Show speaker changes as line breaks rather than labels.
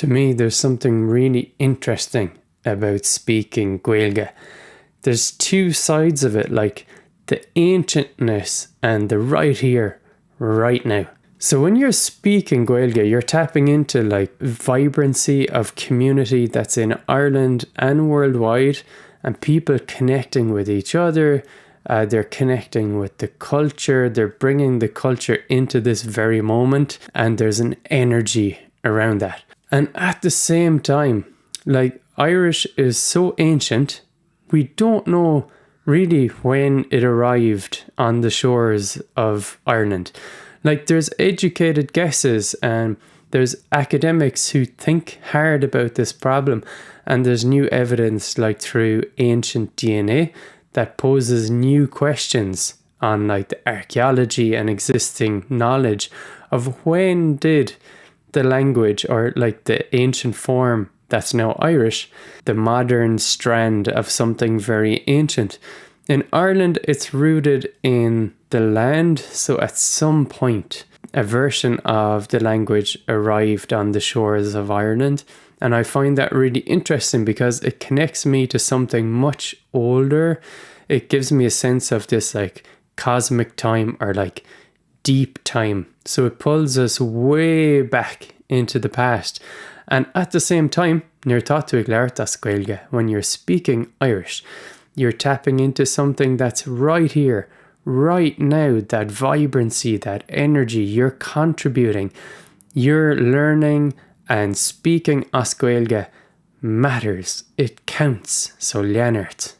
To me, there's something really interesting about speaking Gaeilge. There's two sides of it, like the ancientness and the right here, right now. So when you're speaking Gaeilge, you're tapping into like vibrancy of community that's in Ireland and worldwide, and people connecting with each other. They're connecting with the culture. They're bringing the culture into this very moment, and there's an energy around that. And at the same time, like Irish is so ancient, we don't know really when it arrived on the shores of Ireland. Like there's educated guesses and there's academics who think hard about this problem, and there's new evidence like through ancient DNA that poses new questions on like the archaeology and existing knowledge of when did the language, or like the ancient form that's now Irish, the modern strand of something very ancient. In Ireland, it's rooted in the land, so at some point, a version of the language arrived on the shores of Ireland. And I find that really interesting because it connects me to something much older. It gives me a sense of this like cosmic time, or like deep time. So it pulls us way back into the past. And at the same time, níor táú leartas Gaeilge, when you're speaking Irish, you're tapping into something that's right here, right now, that vibrancy, that energy. You're contributing, you're learning, and speaking as Gaeilge matters. It counts. So leanart.